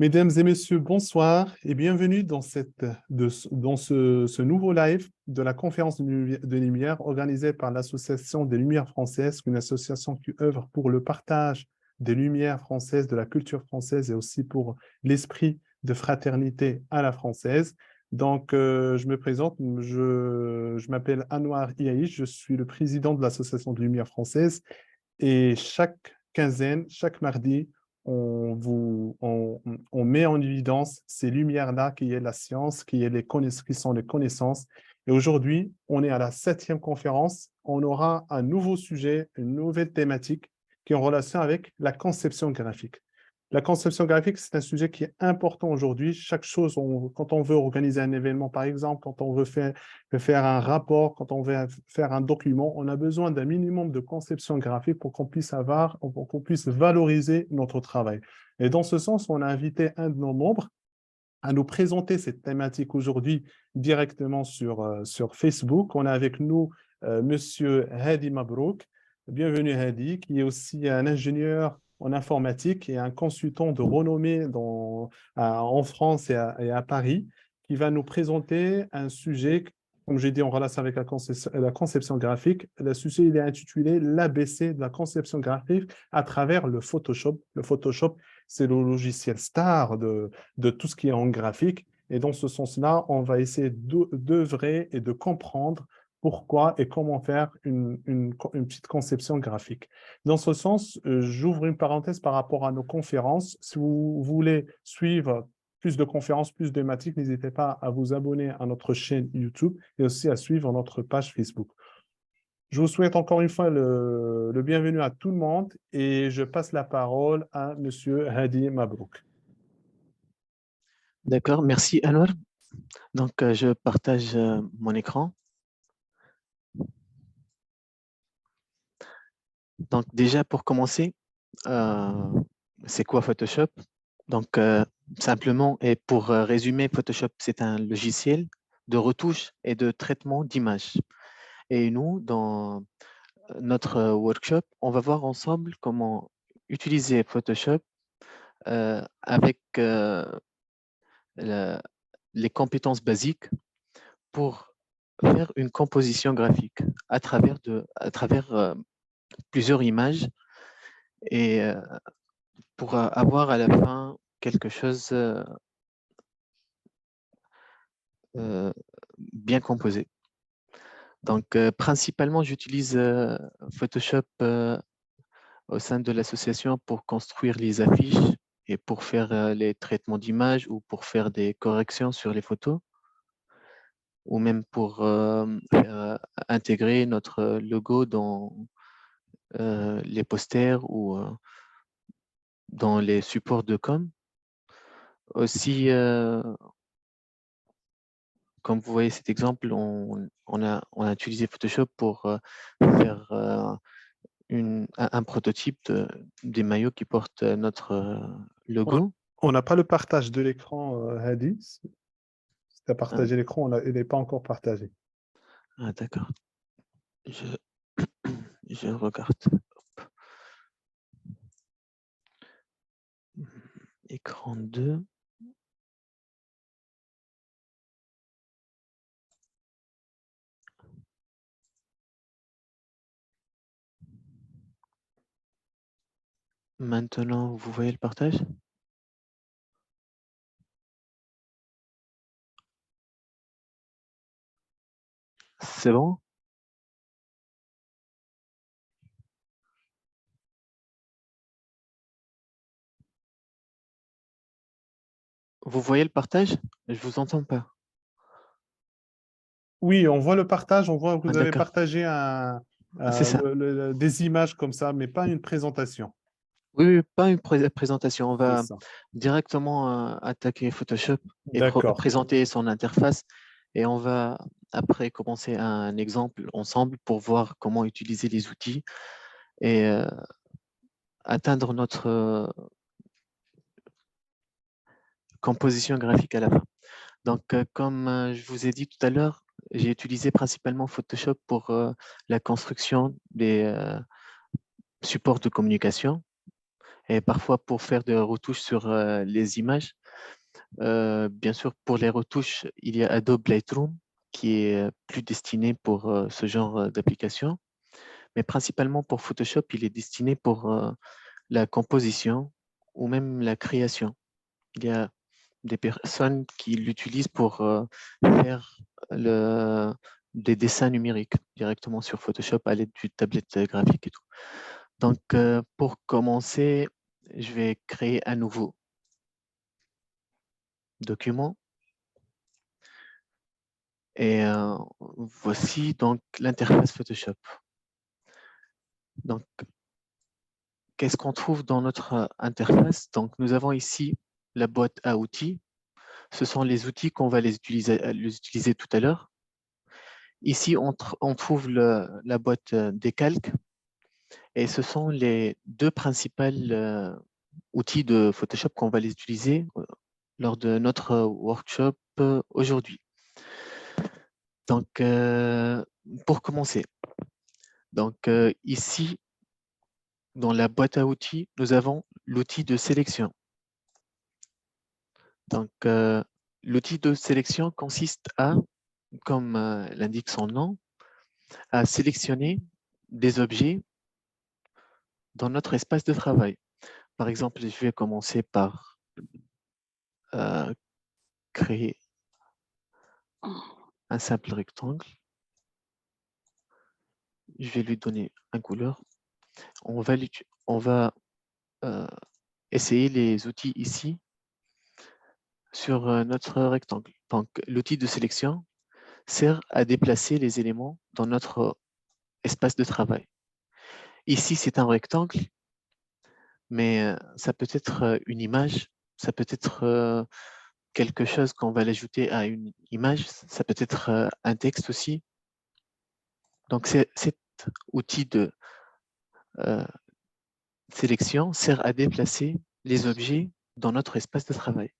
Mesdames et messieurs, bonsoir et bienvenue dans ce nouveau live de la conférence de Lumière organisée par l'Association des Lumières françaises, une association qui œuvre pour le partage des Lumières françaises, de la culture française et aussi pour l'esprit de fraternité à la française. Donc, je me présente, je m'appelle Anouar Iaïch, je suis le président de l'Association des Lumières françaises et chaque quinzaine, chaque mardi, on met en évidence ces lumières-là qui est la science, qui sont les connaissances. Et aujourd'hui, on est à la 7e conférence. On aura un nouveau sujet, une nouvelle thématique qui est en relation avec la conception graphique. La conception graphique, c'est un sujet qui est important aujourd'hui. Chaque chose, quand on veut organiser un événement, par exemple, quand on veut faire un rapport, quand on veut faire un document, on a besoin d'un minimum de conception graphique pour qu'on puisse valoriser notre travail. Et dans ce sens, on a invité un de nos membres à nous présenter cette thématique aujourd'hui directement sur Facebook. On a avec nous Monsieur Hadi Mabrouk. Bienvenue Hadi, qui est aussi un ingénieur en informatique et un consultant de renommée en France et à Paris, qui va nous présenter un sujet, comme j'ai dit, en relation avec la conception graphique. Le sujet, il est intitulé l'ABC de la conception graphique à travers le Photoshop. Le Photoshop, c'est le logiciel star de tout ce qui est en graphique. Et dans ce sens-là, on va essayer d'œuvrer et de comprendre pourquoi et comment faire une petite conception graphique. Dans ce sens, j'ouvre une parenthèse par rapport à nos conférences. Si vous voulez suivre plus de conférences, plus de thématiques, n'hésitez pas à vous abonner à notre chaîne YouTube et aussi à suivre notre page Facebook. Je vous souhaite encore une fois le bienvenu à tout le monde et je passe la parole à Monsieur Hadi Mabrouk. D'accord, merci Anwar. Donc, je partage mon écran. Donc, déjà pour commencer, c'est quoi Photoshop? Donc, simplement, et pour résumer, Photoshop, c'est un logiciel de retouche et de traitement d'images. Et nous, dans notre workshop, on va voir ensemble comment utiliser Photoshop avec les compétences basiques pour faire une composition graphique à travers plusieurs images et pour avoir à la fin quelque chose bien composé. Donc, principalement, j'utilise Photoshop au sein de l'association pour construire les affiches et pour faire les traitements d'images ou pour faire des corrections sur les photos ou même pour intégrer notre logo dans les posters ou dans les supports de com. Aussi, comme vous voyez cet exemple, on a utilisé Photoshop pour faire un prototype des maillots qui portent notre logo. On n'a pas le partage de l'écran, Hadi. Si tu as Ah, partagé l'écran, il n'est pas encore partagé. d'accord. Je, je regarde. Hop. Écran 2. Maintenant, vous voyez le partage? C'est bon? Vous voyez le partage? Je vous entends pas. Oui, on voit le partage, on voit que vous avez D'accord. partagé C'est ça. des images comme ça, mais pas une présentation. Oui, oui, pas une présentation. On C'est va ça. directement attaquer Photoshop et D'accord. présenter son interface. Et on va après commencer un exemple ensemble pour voir comment utiliser les outils et atteindre notre composition graphique à la fin. Donc, comme je vous ai dit tout à l'heure, j'ai utilisé principalement Photoshop pour la construction des supports de communication. Et parfois, pour faire des retouches sur les images, bien sûr, pour les retouches, il y a Adobe Lightroom qui est plus destiné pour ce genre d'application. Mais principalement pour Photoshop, il est destiné pour la composition ou même la création. Il y a des personnes qui l'utilisent pour faire des dessins numériques directement sur Photoshop à l'aide d'une tablette graphique et tout. Donc, pour commencer, je vais créer un nouveau document. Et voici donc l'interface Photoshop. Donc, qu'est-ce qu'on trouve dans notre interface? Donc, nous avons ici la boîte à outils. Ce sont les outils qu'on va les utiliser tout à l'heure. Ici, on trouve la boîte des calques et ce sont les deux principaux outils de Photoshop qu'on va les utiliser lors de notre workshop aujourd'hui. Donc, pour commencer, donc ici, dans la boîte à outils, nous avons l'outil de sélection. Donc, l'outil de sélection consiste à, comme l'indique son nom, à sélectionner des objets dans notre espace de travail. Par exemple, je vais commencer par créer un simple rectangle. Je vais lui donner une couleur. On va essayer les outils ici sur notre rectangle. Donc, l'outil de sélection sert à déplacer les éléments dans notre espace de travail. Ici, c'est un rectangle, mais ça peut être une image, ça peut être quelque chose qu'on va l'ajouter à une image, ça peut être un texte aussi. Donc, cet outil de sélection sert à déplacer les objets dans notre espace de travail.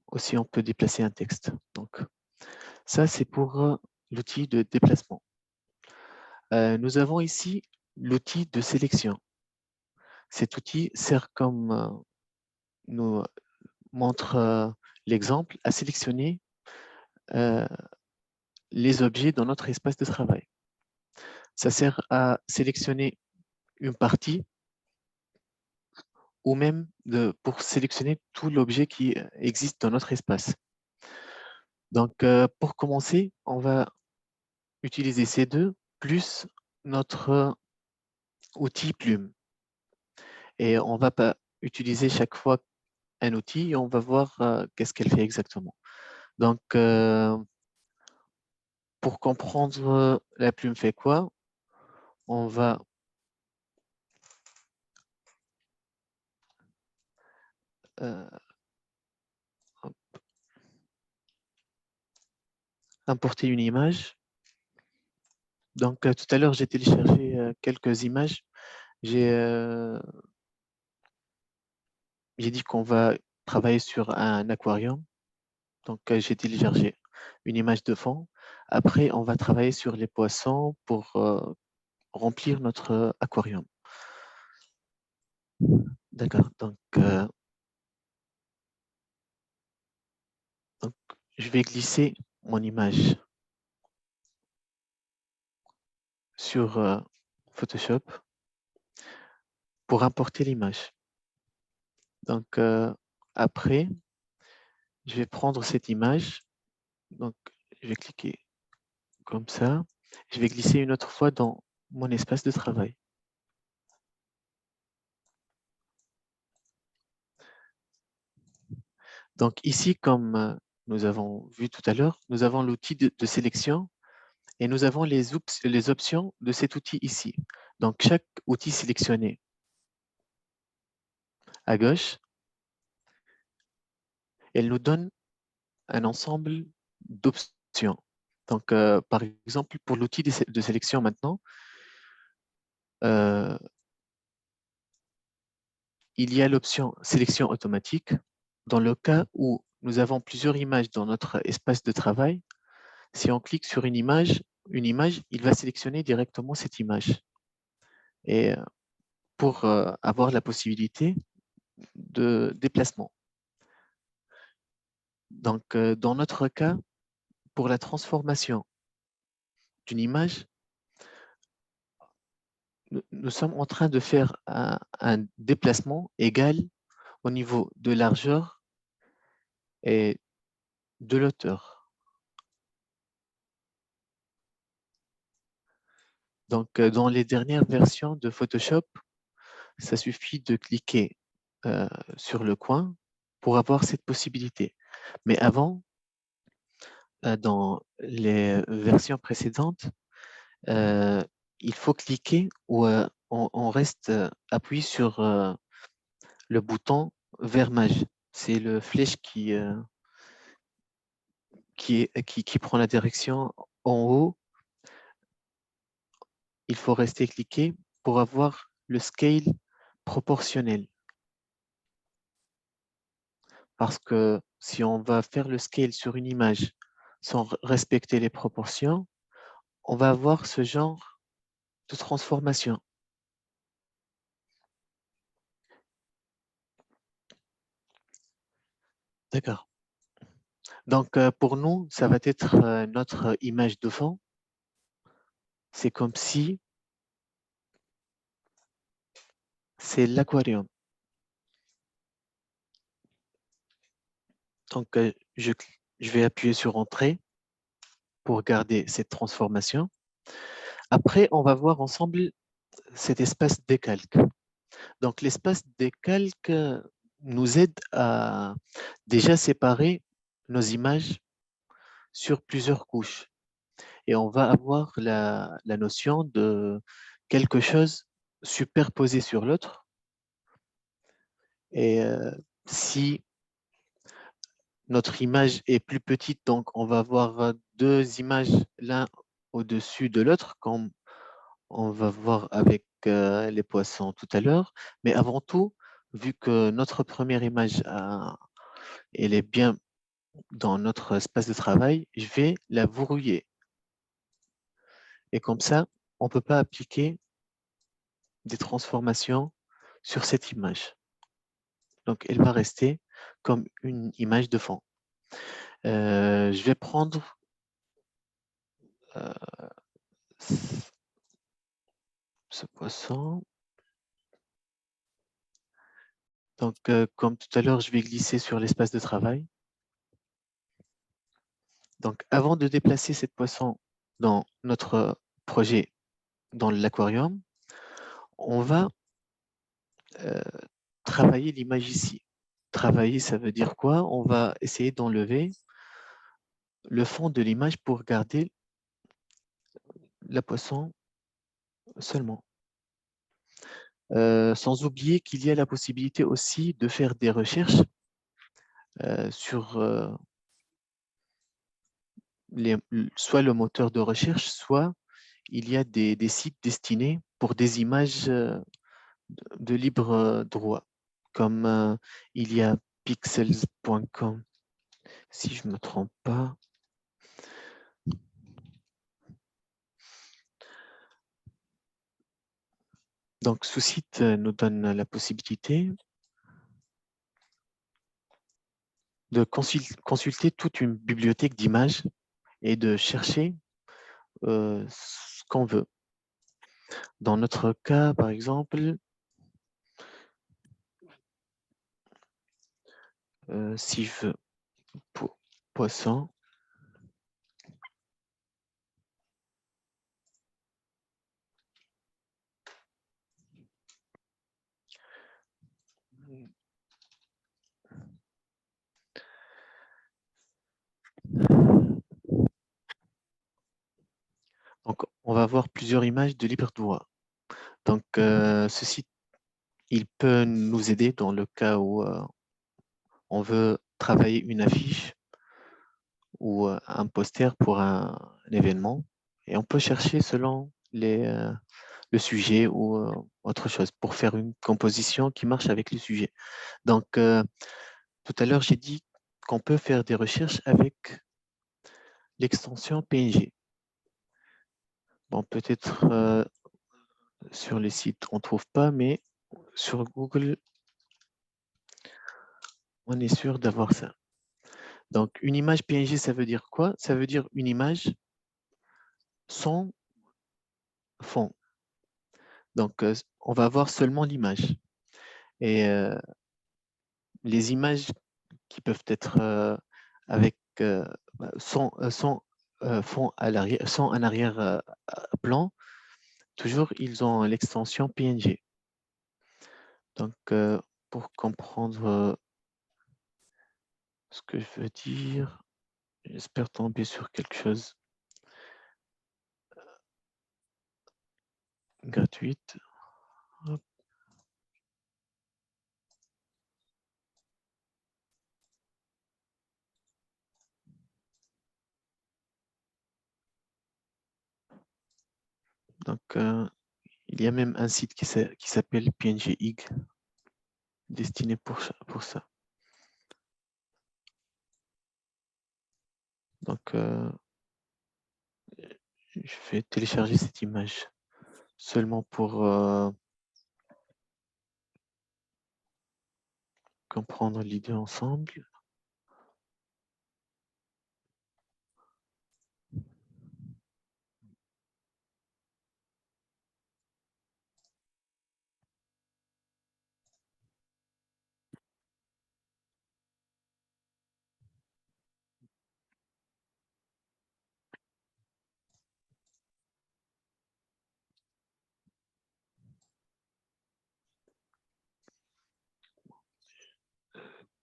Aussi, on peut déplacer un texte. Donc, ça, c'est pour l'outil de déplacement. Nous avons ici l'outil de sélection. Cet outil sert, comme nous montre l'exemple, à sélectionner les objets dans notre espace de travail. Ça sert à sélectionner une partie ou même pour sélectionner tout l'objet qui existe dans notre espace. Donc, pour commencer, on va utiliser ces deux plus notre outil plume. Et on va pas utiliser chaque fois un outil et on va voir qu'est-ce qu'elle fait exactement. Donc, pour comprendre la plume fait quoi, on va importer une image. Donc, tout à l'heure, j'ai téléchargé quelques images. J'ai dit qu'on va travailler sur un aquarium. Donc, j'ai téléchargé une image de fond. Après, on va travailler sur les poissons pour remplir notre aquarium. D'accord. Donc, je vais glisser mon image sur Photoshop pour importer l'image. Donc, après, je vais prendre cette image. Donc, je vais cliquer comme ça. Je vais glisser une autre fois dans mon espace de travail. Donc, ici, comme nous avons vu tout à l'heure, nous avons l'outil de sélection et nous avons les options de cet outil ici. Donc, chaque outil sélectionné à gauche, elle nous donne un ensemble d'options. Donc, par exemple, pour l'outil de sélection maintenant, il y a l'option sélection automatique. Dans le cas où nous avons plusieurs images dans notre espace de travail, si on clique sur une image, il va sélectionner directement cette image et pour avoir la possibilité de déplacement. Donc, dans notre cas, pour la transformation d'une image, nous sommes en train de faire un déplacement égal au niveau de largeur et de l'auteur. Donc, dans les dernières versions de Photoshop, ça suffit de cliquer sur le coin pour avoir cette possibilité. Mais avant, dans les versions précédentes, il faut cliquer ou on reste appuyé sur le bouton vers mage. C'est le flèche qui prend la direction en haut. Il faut rester cliqué pour avoir le scale proportionnel. Parce que si on va faire le scale sur une image sans respecter les proportions, on va avoir ce genre de transformation. D'accord. Donc, pour nous, ça va être notre image de fond. C'est comme si c'est l'aquarium. Donc, je vais appuyer sur Entrée pour garder cette transformation. Après, on va voir ensemble cet espace décalque. Donc, l'espace décalque nous aide à déjà séparer nos images sur plusieurs couches. Et on va avoir la notion de quelque chose superposé sur l'autre. Et si notre image est plus petite, donc on va avoir deux images l'un au-dessus de l'autre, comme on va voir avec les poissons tout à l'heure. Mais avant tout, vu que notre première image elle est bien dans notre espace de travail, je vais la verrouiller. Et comme ça, on ne peut pas appliquer des transformations sur cette image. Donc, elle va rester comme une image de fond. Je vais prendre ce poisson. Donc, comme tout à l'heure, je vais glisser sur l'espace de travail. Donc, avant de déplacer cette poisson dans notre projet, dans l'aquarium, on va travailler l'image ici. Travailler, ça veut dire quoi? On va essayer d'enlever le fond de l'image pour garder la poisson seulement. Sans oublier qu'il y a la possibilité aussi de faire des recherches sur soit le moteur de recherche, soit il y a des sites destinés pour des images de libre droit, comme il y a pixels.com, si je ne me trompe pas. Donc, ce site nous donne la possibilité de consulter toute une bibliothèque d'images et de chercher ce qu'on veut. Dans notre cas, par exemple, si je veux poisson, donc on va avoir plusieurs images de libre droit. Donc, ce site, il peut nous aider dans le cas où on veut travailler une affiche ou un poster pour un événement. Et on peut chercher selon le sujet ou autre chose pour faire une composition qui marche avec le sujet. Donc, tout à l'heure, j'ai dit qu'on peut faire des recherches avec l'extension PNG. Bon, peut-être sur les sites, on ne trouve pas, mais sur Google, on est sûr d'avoir ça. Donc, une image PNG, ça veut dire quoi? Ça veut dire une image sans fond. Donc, on va avoir seulement l'image. Et les images qui peuvent être avec sans fond à l'arrière, sans un arrière-plan, toujours ils ont l'extension PNG. Donc, pour comprendre ce que je veux dire, j'espère tomber sur quelque chose gratuite. Hop. Donc, il y a même un site qui s'appelle PNGig, destiné pour ça. Donc, je vais télécharger cette image seulement pour comprendre l'idée ensemble.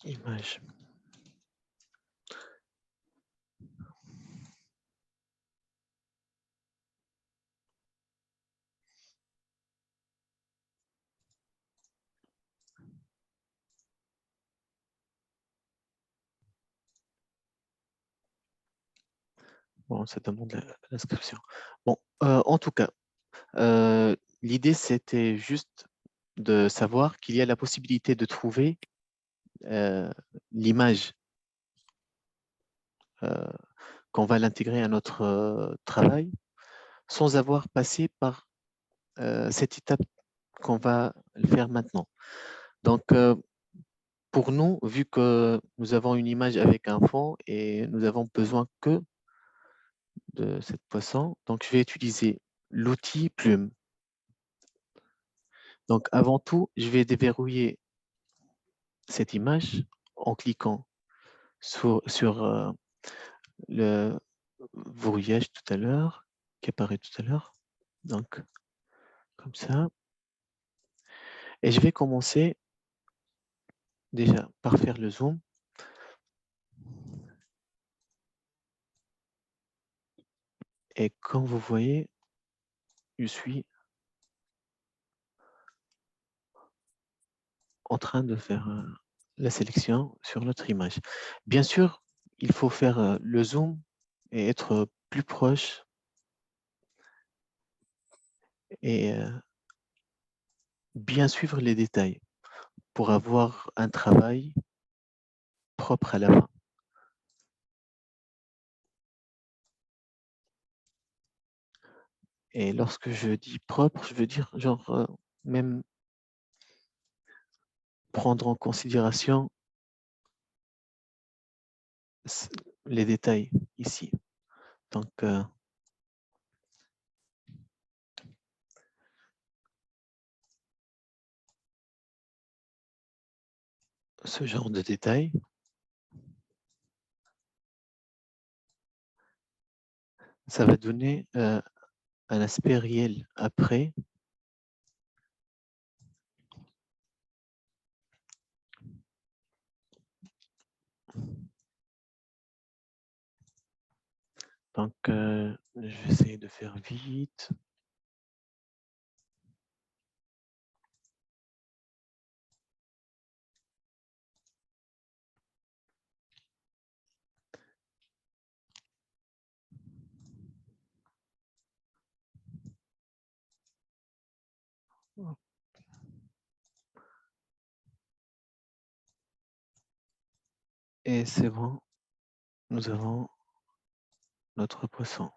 Image. Bon, ça demande l'inscription. Bon, en tout cas, l'idée, c'était juste de savoir qu'il y a la possibilité de trouver l'image qu'on va l'intégrer à notre travail sans avoir passé par cette étape qu'on va faire maintenant. Donc, pour nous, vu que nous avons une image avec un fond et nous avons besoin que de cette poisson, donc je vais utiliser l'outil Plume. Donc, avant tout, je vais déverrouiller cette image en cliquant sur le verrouillage tout à l'heure, qui apparaît tout à l'heure. Donc, comme ça. Et je vais commencer déjà par faire le zoom. Et comme vous voyez, je suis en train de faire la sélection sur notre image. Bien sûr, il faut faire le zoom et être plus proche et bien suivre les détails pour avoir un travail propre à la fin. Et lorsque je dis propre, je veux dire genre même prendre en considération les détails ici. Donc, ce genre de détails, ça va donner un aspect réel après. Donc, je vais essayer de faire vite. Et c'est bon, nous avons notre poisson.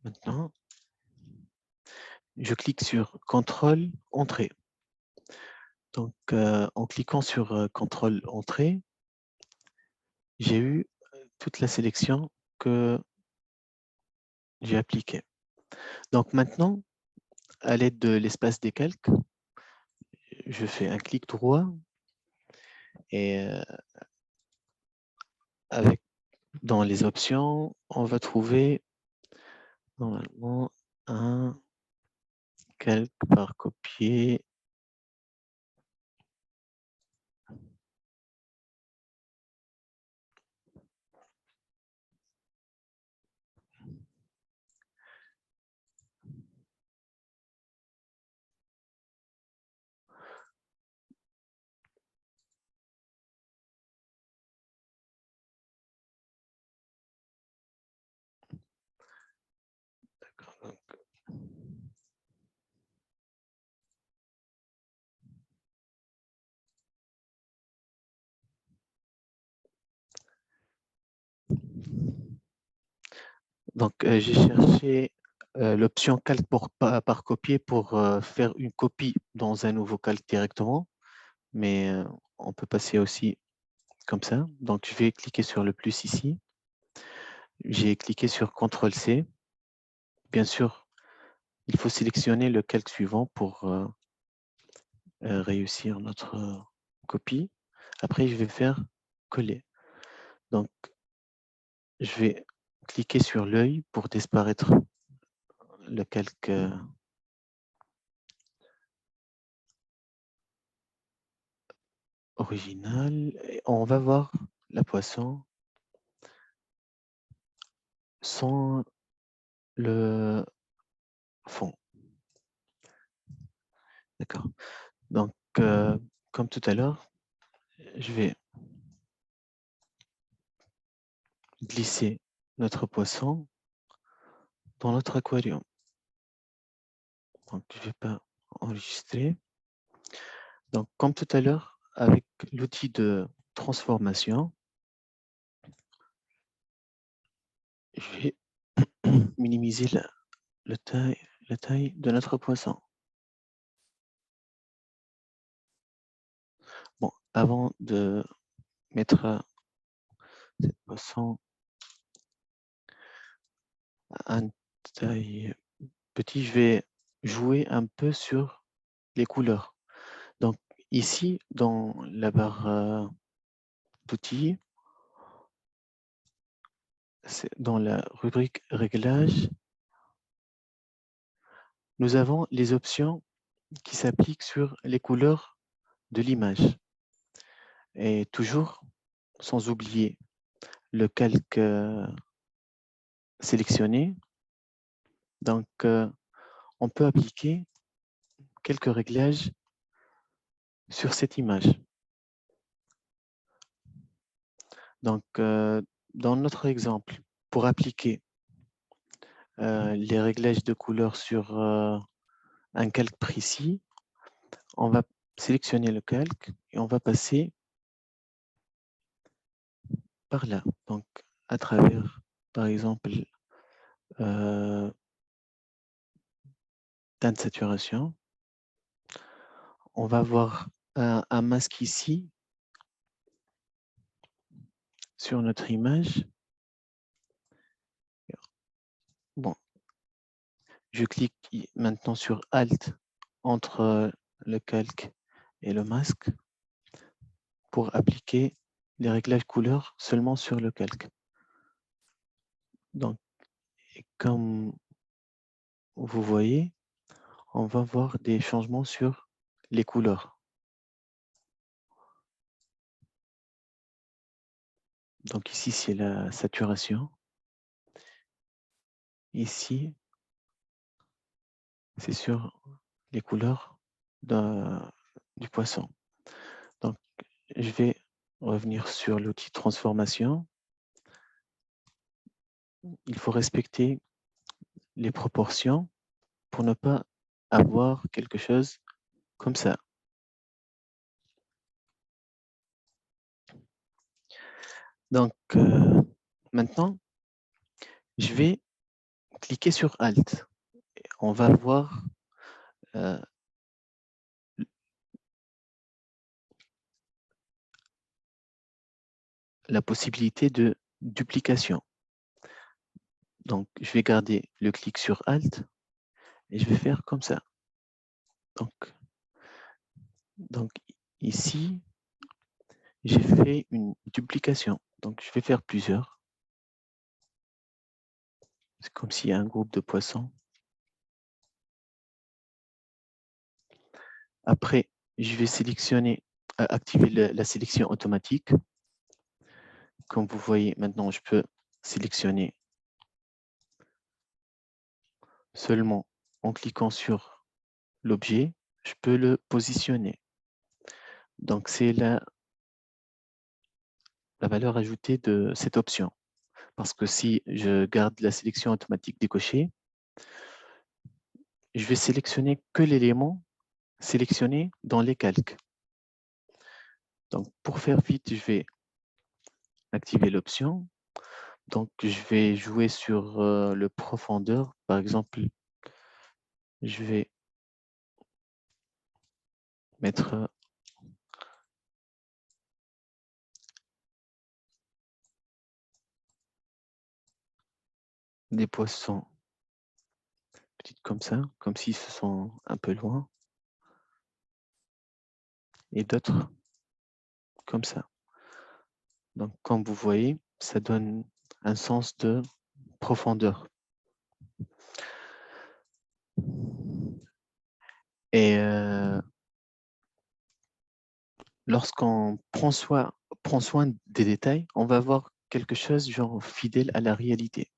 Maintenant, je clique sur Contrôle Entrée. Donc, en cliquant sur Contrôle Entrée, j'ai eu toute la sélection que j'ai appliquée. Donc maintenant, à l'aide de l'espace des calques, je fais un clic droit et dans les options, on va trouver normalement un calque par copier. Donc, j'ai cherché l'option calque par copier pour faire une copie dans un nouveau calque directement, mais on peut passer aussi comme ça. Donc, je vais cliquer sur le plus ici. J'ai cliqué sur CTRL-C. Bien sûr, il faut sélectionner le calque suivant pour réussir notre copie. Après, je vais faire coller. Donc, je vais cliquer sur l'œil pour disparaître le calque original. Et on va voir la poisson sans le fond. D'accord. Donc, comme tout à l'heure, je vais glisser notre poisson dans notre aquarium. Donc, je ne vais pas enregistrer. Donc, comme tout à l'heure, avec l'outil de transformation, je vais minimiser la taille de notre poisson. Bon, avant de mettre cette poisson à une taille petite, je vais jouer un peu sur les couleurs. Donc, ici, dans la barre d'outils, dans la rubrique Réglages, nous avons les options qui s'appliquent sur les couleurs de l'image. Et toujours, sans oublier le calque sélectionné. Donc, on peut appliquer quelques réglages sur cette image. Donc, dans notre exemple, pour appliquer les réglages de couleur sur un calque précis, on va sélectionner le calque et on va passer par là. Donc, à travers, par exemple, teinte saturation, on va voir un masque ici sur notre image. Bon, je clique maintenant sur Alt entre le calque et le masque pour appliquer les réglages couleurs seulement sur le calque. Donc, comme vous voyez, on va voir des changements sur les couleurs. Donc ici, c'est la saturation. Ici, c'est sur les couleurs du poisson. Donc, je vais revenir sur l'outil transformation. Il faut respecter les proportions pour ne pas avoir quelque chose comme ça. Donc, maintenant, je vais cliquez sur Alt. On va voir la possibilité de duplication. Donc, je vais garder le clic sur Alt et je vais faire comme ça. Donc ici, j'ai fait une duplication. Donc, je vais faire plusieurs. C'est comme s'il y a un groupe de poissons. Après, je vais sélectionner, activer la sélection automatique. Comme vous voyez, maintenant, je peux sélectionner seulement en cliquant sur l'objet, je peux le positionner. Donc, c'est la valeur ajoutée de cette option. Parce que si je garde la sélection automatique décochée, je vais sélectionner que l'élément sélectionné dans les calques. Donc, pour faire vite, je vais activer l'option. Donc, je vais jouer sur le profondeur. Par exemple, je vais mettre des poissons petites comme ça, comme s'ils se sont un peu loin. Et d'autres comme ça. Donc, comme vous voyez, ça donne un sens de profondeur. Et lorsqu'on prend soin des détails, on va voir quelque chose genre fidèle à la réalité.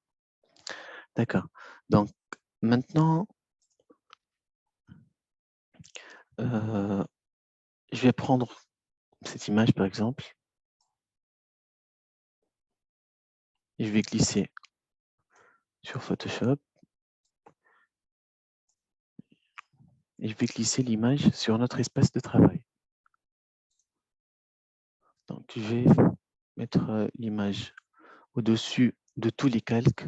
D'accord. Donc, maintenant, je vais prendre cette image, par exemple, et je vais glisser sur Photoshop, et je vais glisser l'image sur notre espace de travail. Donc, je vais mettre l'image au-dessus de tous les calques.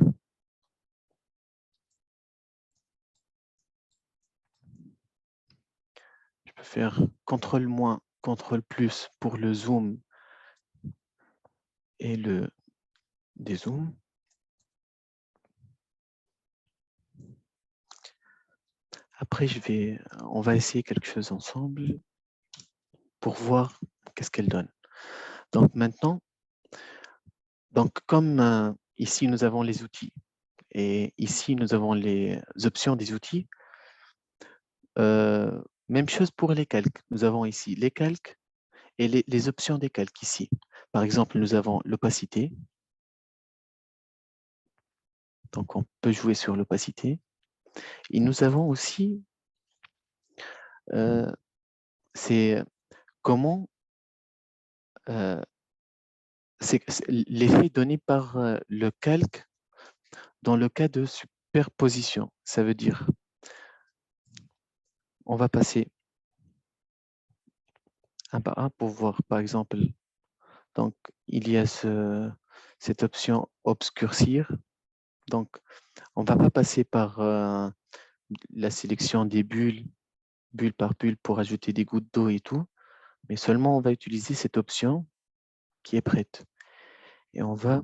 Je peux faire CTRL-, CTRL+ pour le zoom et le dézoom. Après, on va essayer quelque chose ensemble pour voir qu'est-ce qu'elle donne. Donc maintenant, comme ici nous avons les outils et ici nous avons les options des outils, même chose pour les calques. Nous avons ici les calques et les options des calques ici. Par exemple, nous avons l'opacité. Donc, on peut jouer sur l'opacité. Et nous avons aussi c'est comment c'est l'effet donné par le calque dans le cas de superposition. Ça veut dire, on va passer un par un pour voir, par exemple, donc il y a cette option obscurcir. Donc, on ne va pas passer par la sélection des bulles, bulle par bulle pour ajouter des gouttes d'eau et tout, mais seulement on va utiliser cette option qui est prête. Et on va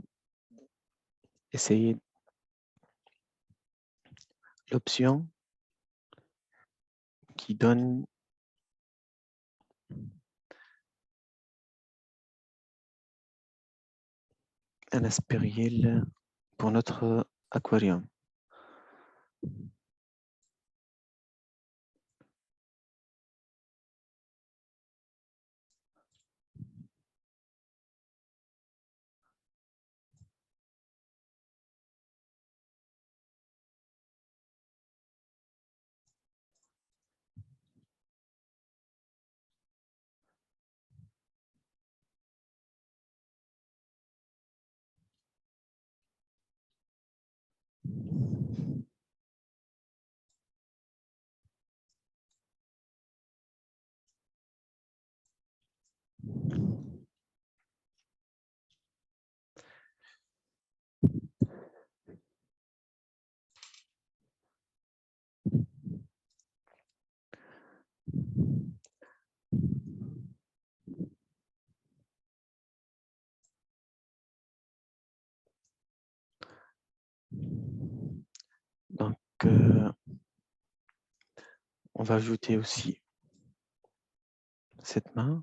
essayer l'option qui donne un aspect réel pour notre aquarium. Donc, on va ajouter aussi cette main.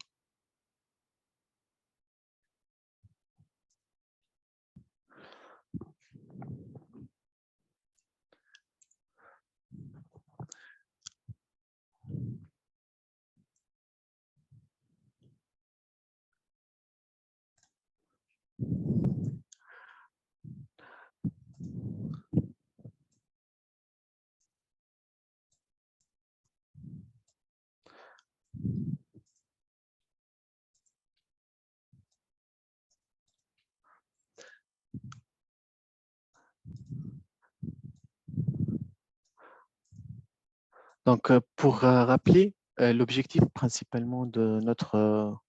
Donc, pour rappeler, l'objectif principalement de notre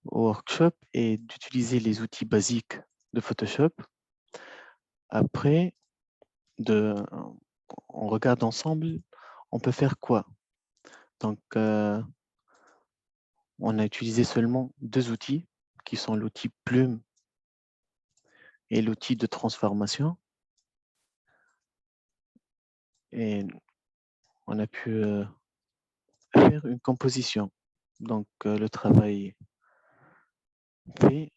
workshop est d'utiliser les outils basiques de Photoshop. Après, on regarde ensemble, on peut faire quoi? Donc, on a utilisé seulement deux outils qui sont l'outil plume et l'outil de transformation. Et on a pu faire une composition. Donc, le travail fait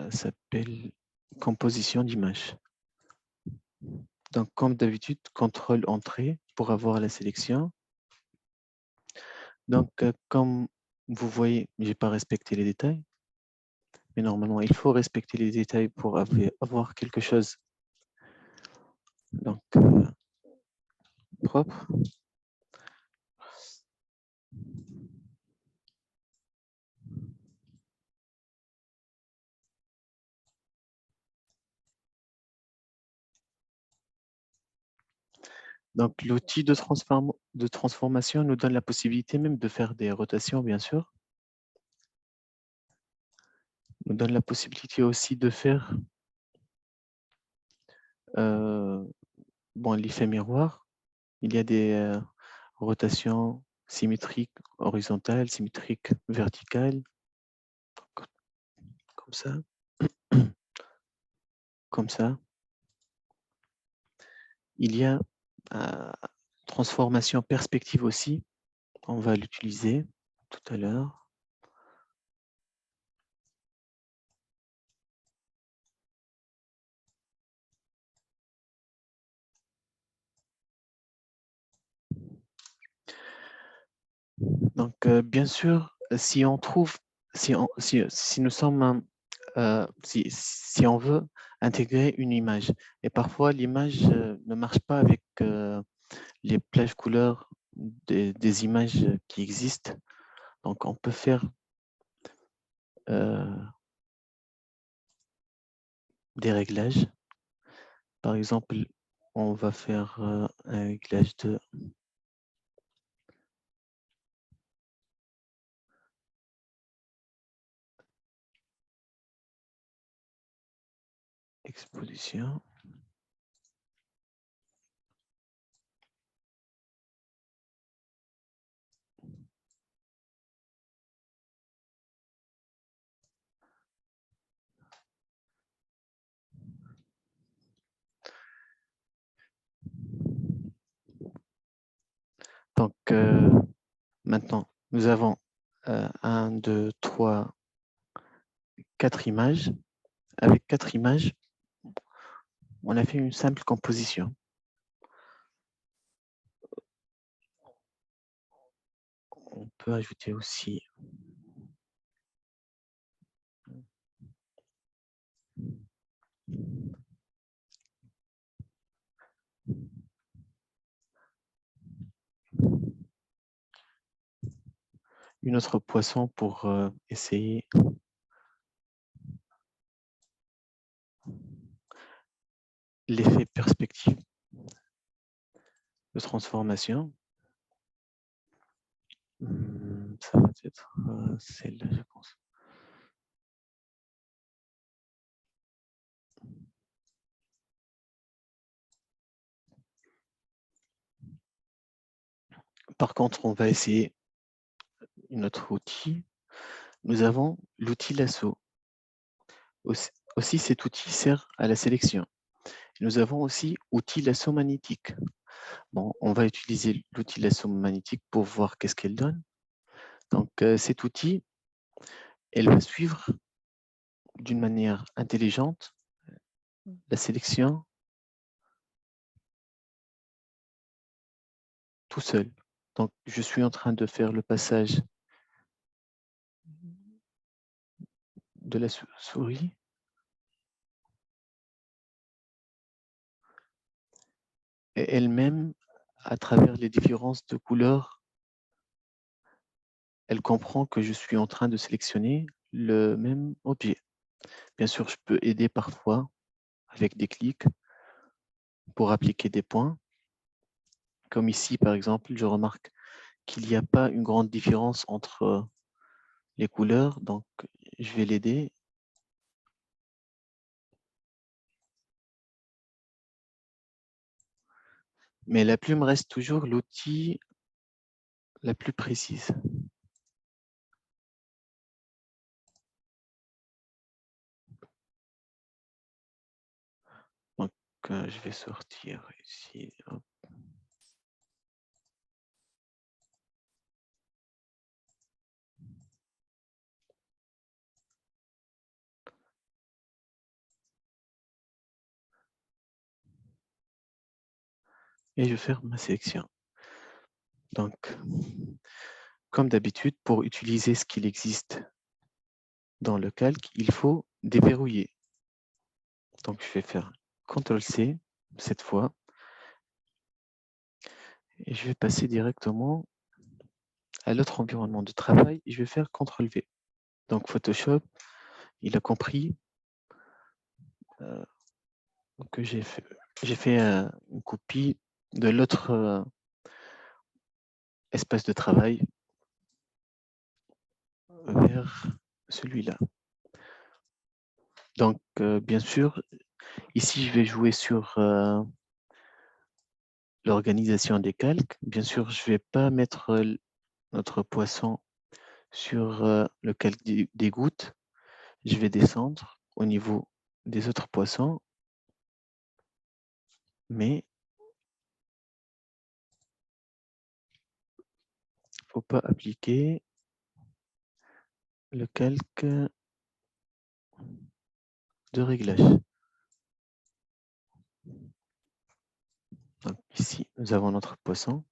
s'appelle composition d'image. Donc, comme d'habitude, contrôle entrée pour avoir la sélection. Donc, comme vous voyez, je n'ai pas respecté les détails, mais normalement, il faut respecter les détails pour avoir quelque chose donc, propre. Donc, l'outil de transformation nous donne la possibilité même de faire des rotations, bien sûr. Nous donne la possibilité aussi de faire l'effet miroir. Il y a des rotations symétriques horizontales, symétriques verticales, comme ça, comme ça. Il y a transformation perspective aussi. On va l'utiliser tout à l'heure. Donc, bien sûr, si on trouve, si nous sommes, si on veut intégrer une image, et parfois l'image ne marche pas avec les plages couleurs des images qui existent, donc on peut faire des réglages. Par exemple, on va faire un réglage de exposition. Donc, maintenant, nous avons 1, 2, 3, 4 images. Avec 4 images, on a fait une simple composition. On peut ajouter aussi une autre poisson pour essayer l'effet perspective de transformation. Ça va être celle-là, je pense. Par contre, on va essayer un autre outil. Nous avons l'outil lasso. Aussi, cet outil sert à la sélection. Nous avons aussi outil lasso magnétique. Bon, on va utiliser l'outil lasso magnétique pour voir qu'est-ce qu'elle donne. Donc, cet outil, elle va suivre d'une manière intelligente la sélection tout seul. Donc, je suis en train de faire le passage de la souris. Et elle-même, à travers les différences de couleurs, elle comprend que je suis en train de sélectionner le même objet. Bien sûr, je peux aider parfois avec des clics pour appliquer des points. Comme ici, par exemple, je remarque qu'il n'y a pas une grande différence entre les couleurs, donc je vais l'aider. Mais la plume reste toujours l'outil la plus précise. Donc, je vais sortir ici. Hop. Et je vais faire ma sélection. Donc, comme d'habitude, pour utiliser ce qu'il existe dans le calque, il faut déverrouiller. Donc, je vais faire CTRL-C cette fois. Et je vais passer directement à l'autre environnement de travail et je vais faire CTRL-V. Donc, Photoshop, il a compris que j'ai fait une copie de l'autre espace de travail vers celui-là. Donc, bien sûr, ici, je vais jouer sur l'organisation des calques. Bien sûr, je ne vais pas mettre notre poisson sur le calque des gouttes. Je vais descendre au niveau des autres poissons, mais il ne faut pas appliquer le calque de réglage. Donc, ici, nous avons notre poisson.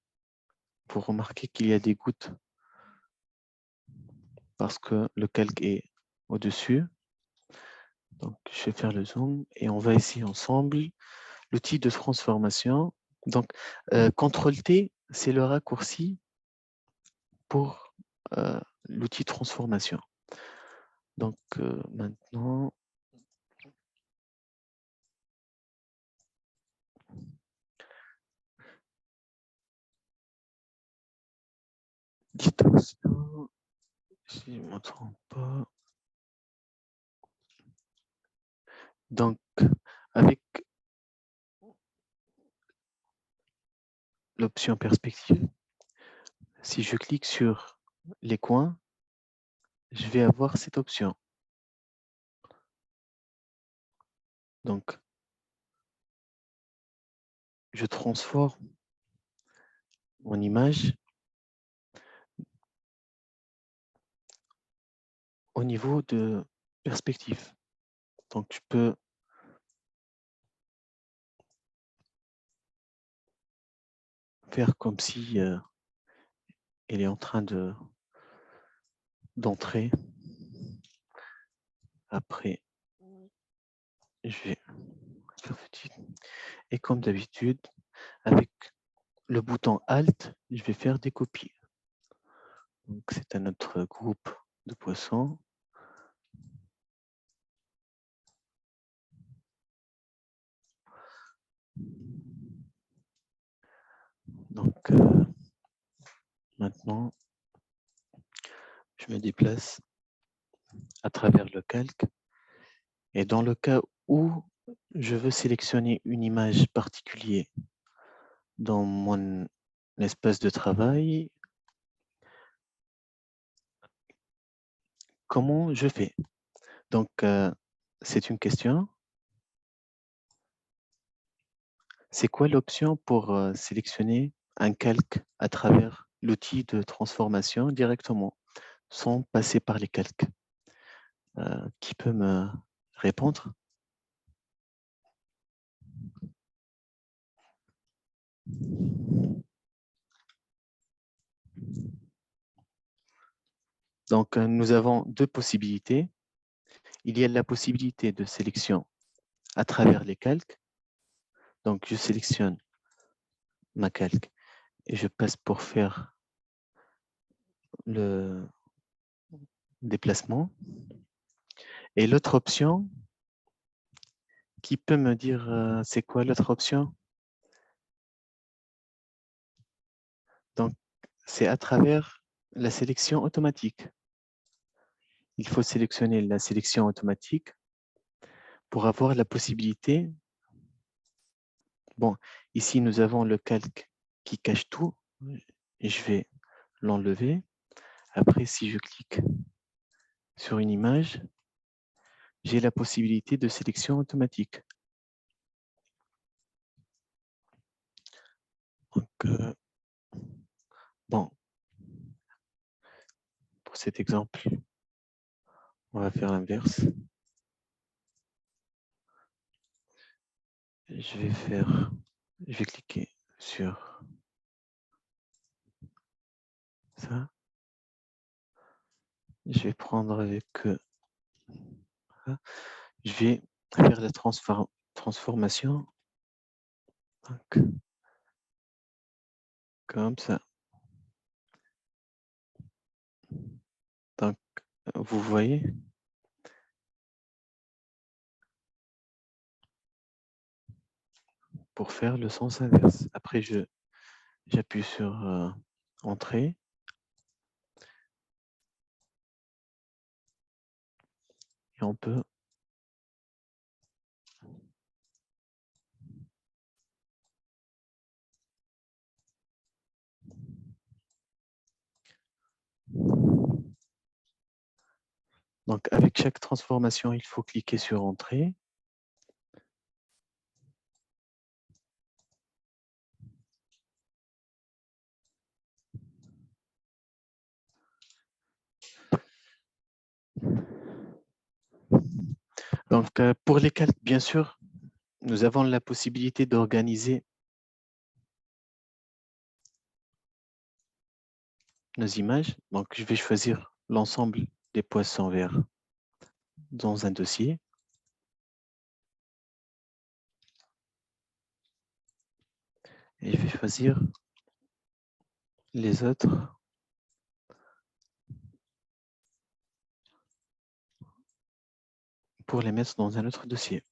Vous remarquez qu'il y a des gouttes parce que le calque est au-dessus. Donc, je vais faire le zoom et on va essayer ensemble l'outil de transformation. Donc, CTRL-T, c'est le raccourci pour l'outil transformation. Donc, maintenant, distorsion, si je ne me trompe pas. Donc, avec l'option perspective, si je clique sur les coins, je vais avoir cette option. Donc, je transforme mon image au niveau de perspective. Donc, je peux faire comme si elle est en train d'entrer. Après, je vais faire petit. Et comme d'habitude, avec le bouton Alt, je vais faire des copies. Donc, c'est un autre groupe de poissons. Donc, maintenant, je me déplace à travers le calque. Et dans le cas où je veux sélectionner une image particulière dans mon espace de travail, comment je fais? Donc, c'est une question. C'est quoi l'option pour sélectionner un calque à travers l'outil de transformation directement, sans passer par les calques? Qui peut me répondre? Donc, nous avons deux possibilités. Il y a la possibilité de sélection à travers les calques. Donc, je sélectionne ma calque et je passe pour faire le déplacement. Et l'autre option, qui peut me dire c'est quoi l'autre option? Donc, c'est à travers la sélection automatique. Il faut sélectionner la sélection automatique pour avoir la possibilité. Bon, ici, nous avons le calque qui cache tout. Et je vais l'enlever. Après, si je clique sur une image, j'ai la possibilité de sélection automatique. Donc, bon, pour cet exemple, on va faire l'inverse. Je vais cliquer sur ça. Je vais prendre avec je vais faire la transformation. Donc, comme ça. Donc, vous voyez, pour faire le sens inverse. Après, j'appuie sur Entrée. Et on peut donc avec chaque transformation, il faut cliquer sur Entrée. Donc, pour les calques, bien sûr, nous avons la possibilité d'organiser nos images. Donc, je vais choisir l'ensemble des poissons verts dans un dossier. Et je vais choisir les autres pour les mettre dans un autre dossier.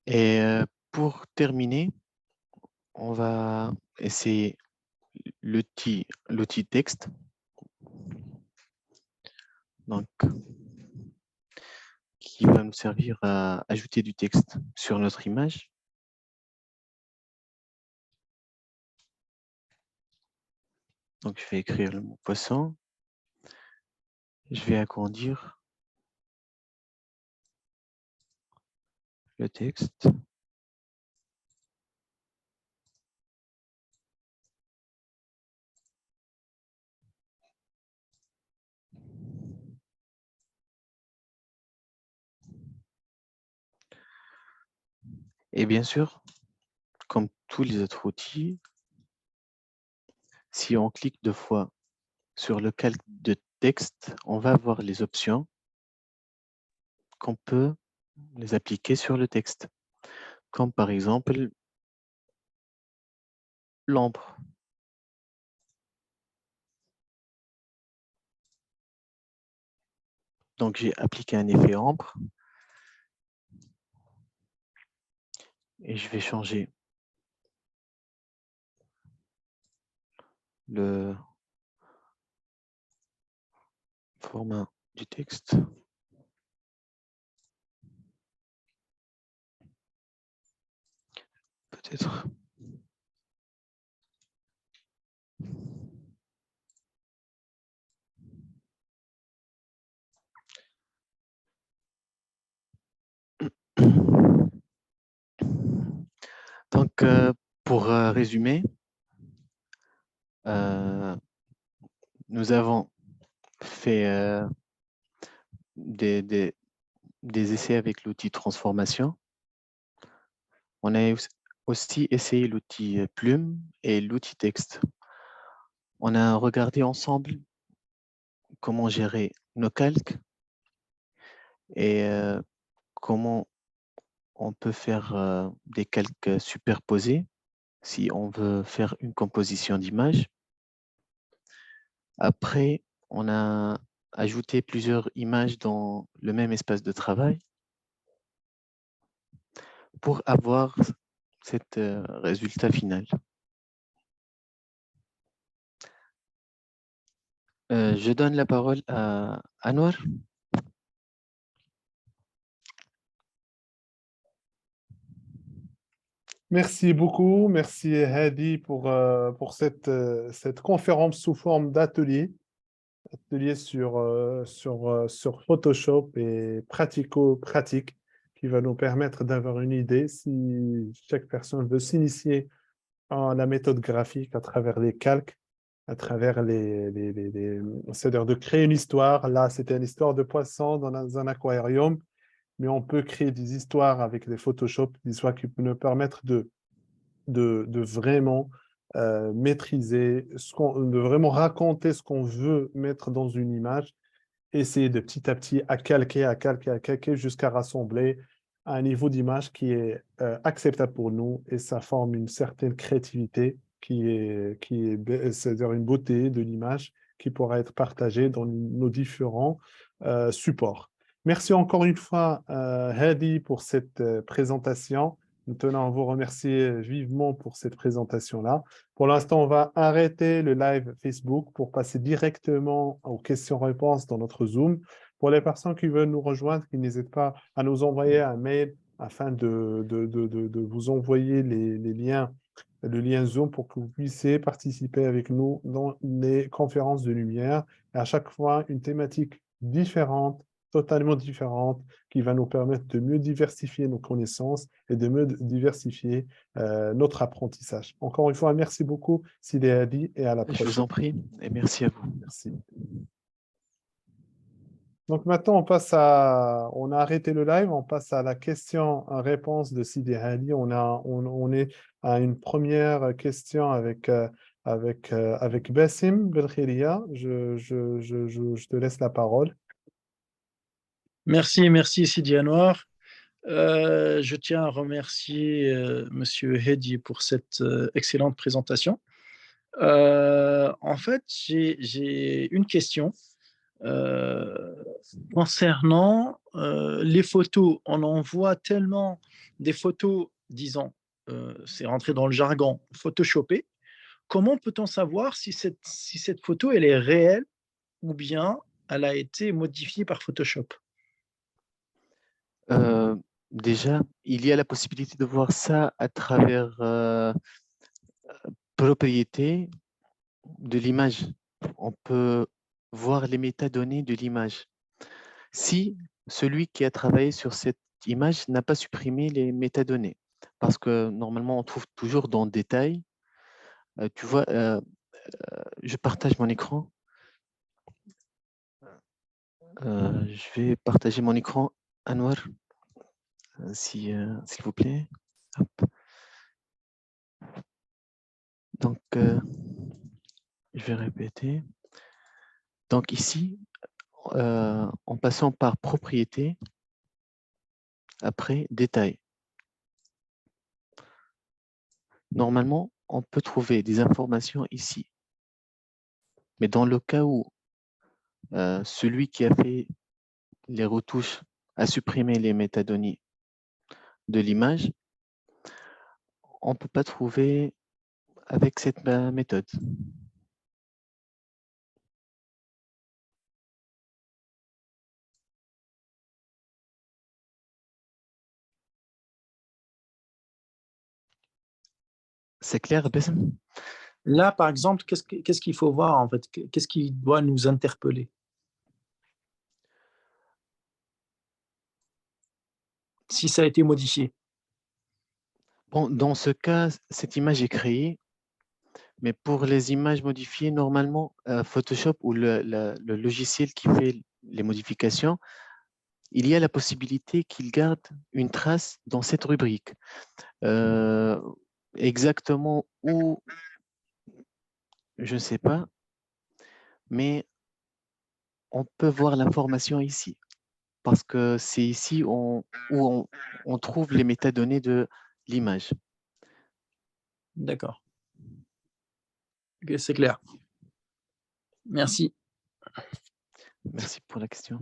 Et pour terminer, on va essayer l'outil texte. Donc, qui va nous servir à ajouter du texte sur notre image. Donc, je vais écrire le mot poisson. Je vais agrandir le texte. Et bien sûr, comme tous les autres outils, si on clique deux fois sur le calque de texte, on va avoir les options qu'on peut les appliquer sur le texte, comme par exemple l'ombre. Donc, j'ai appliqué un effet ombre et je vais changer le format du texte. Peut-être pour résumer, nous avons fait des essais avec l'outil transformation. On a aussi essayé l'outil plume et l'outil texte. On a regardé ensemble comment gérer nos calques et comment on peut faire des calques superposés si on veut faire une composition d'images. Après, on a ajouté plusieurs images dans le même espace de travail pour avoir cet résultat final. Je donne la parole à Anwar. Merci beaucoup. Merci Hadi pour cette conférence sous forme d'atelier. Atelier sur Photoshop et pratico-pratique qui va nous permettre d'avoir une idée si chaque personne veut s'initier à la méthode graphique à travers les calques, à travers c'est-à-dire de créer une histoire. Là, c'était une histoire de poisson dans un aquarium, mais on peut créer des histoires avec les Photoshop, des histoires qui peuvent nous permettre de vraiment maîtriser, de vraiment raconter ce qu'on veut mettre dans une image, essayer de petit à petit à calquer jusqu'à rassembler un niveau d'image qui est acceptable pour nous et ça forme une certaine créativité c'est-à-dire une beauté de l'image qui pourra être partagée dans nos différents supports. Merci encore une fois, Hadi, pour cette présentation. Nous tenons à vous remercier vivement pour cette présentation-là. Pour l'instant, on va arrêter le live Facebook pour passer directement aux questions-réponses dans notre Zoom. Pour les personnes qui veulent nous rejoindre, qui n'hésitent pas à nous envoyer un mail afin de vous envoyer les liens, le lien Zoom pour que vous puissiez participer avec nous dans les conférences de lumière. Et à chaque fois, une thématique différente, totalement différente, qui va nous permettre de mieux diversifier nos connaissances et de mieux diversifier notre apprentissage. Encore une fois, merci beaucoup, Sidi Hadi, et à la Je vous prochaine. en prie et merci à vous. Merci. Donc maintenant, on a arrêté le live, on passe à la question-réponse de Sidi Hadi. On est à une première question avec Bassim Belkhiria. Je te laisse la parole. Merci Sidi Anwar. Je tiens à remercier Monsieur Hedi pour cette excellente présentation. En fait, j'ai une question concernant les photos. On en voit tellement des photos, disons, c'est rentré dans le jargon, photoshopées. Comment peut-on savoir si cette photo elle est réelle ou bien elle a été modifiée par Photoshop? Déjà, il y a la possibilité de voir ça à travers propriété de l'image. On peut voir les métadonnées de l'image. Si celui qui a travaillé sur cette image n'a pas supprimé les métadonnées, parce que normalement, on trouve toujours dans détail. Tu vois, je partage mon écran. Je vais partager mon écran, Anwar, s'il vous plaît. Hop. Donc, je vais répéter. Donc ici, en passant par propriété, après détail. Normalement, on peut trouver des informations ici. Mais dans le cas où celui qui a fait les retouches a supprimé les métadonnées de l'image, on ne peut pas trouver avec cette méthode. C'est clair, Bassem? Là, par exemple, qu'est-ce qu'il faut voir en fait? Qu'est-ce qui doit nous interpeller? Si ça a été modifié. Bon, dans ce cas, cette image est créée, mais pour les images modifiées, normalement, Photoshop ou le logiciel qui fait les modifications, il y a la possibilité qu'il garde une trace dans cette rubrique. Euh, Exactement où, je ne sais pas, mais on peut voir l'information ici, parce que c'est ici où on trouve les métadonnées de l'image. D'accord. Ok, c'est clair. Merci. Merci pour la question.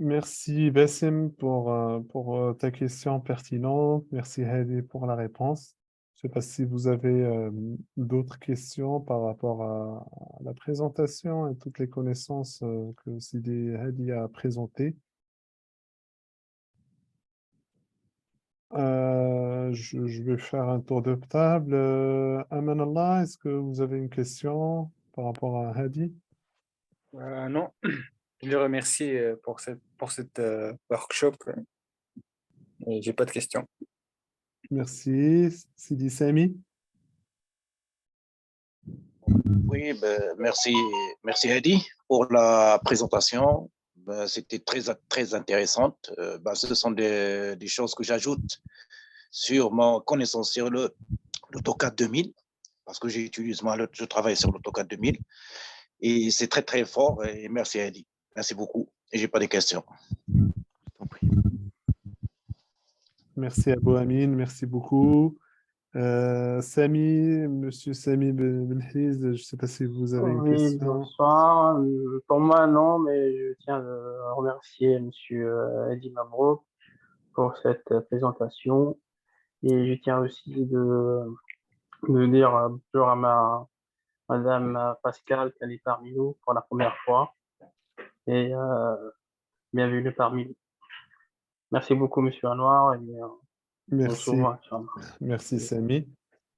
Merci Bassem pour ta question pertinente. Merci Hadi pour la réponse. Je ne sais pas si vous avez d'autres questions par rapport à la présentation et toutes les connaissances que Sidi Hadi a présentées. Je vais faire un tour de table. Aman Allah, est-ce que vous avez une question par rapport à Hadi? Non, je le remercie pour cette workshop. Et j'ai pas de questions. Merci. Sidi Sami? Oui, merci, merci Heidi pour la présentation. C'était très intéressante. Ce sont des choses que j'ajoute sur mon connaissance sur l'AutoCAD 2000 parce que je travaille sur l'AutoCAD 2000 et c'est très fort. Et merci Heidi. Merci beaucoup. Et j'ai pas de questions. Je t'en prie. Merci Abou Amin, merci beaucoup. Sami, Monsieur Sami Benhiz, je ne sais pas si vous avez une Oui, question. bonsoir. Pour moi, non, mais je tiens à remercier Monsieur Edi Mabrouk pour cette présentation. Et je tiens aussi de dire bonjour à Madame Pascal, qui est parmi nous pour la première fois. Et bienvenue parmi nous. Merci beaucoup, Monsieur Anouar. Et on se Merci, revoit, Inch'Allah. merci Sami.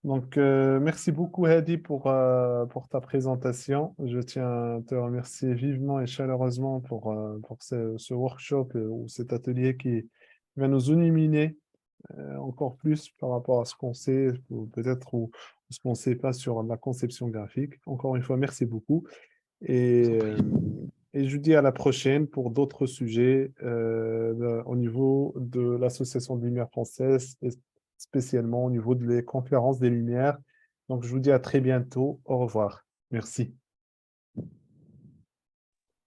Donc, merci beaucoup Hadi pour ta présentation. Je tiens à te remercier vivement et chaleureusement pour ce workshop ou cet atelier qui va nous illuminer encore plus par rapport à ce qu'on sait, ou peut-être ou ce qu'on ne sait pas sur la conception graphique. Encore une fois, merci beaucoup. Et, et je vous dis à la prochaine pour d'autres sujets au niveau de l'Association de Lumière française et spécialement au niveau des conférences des Lumières. Donc, je vous dis à très bientôt. Au revoir. Merci.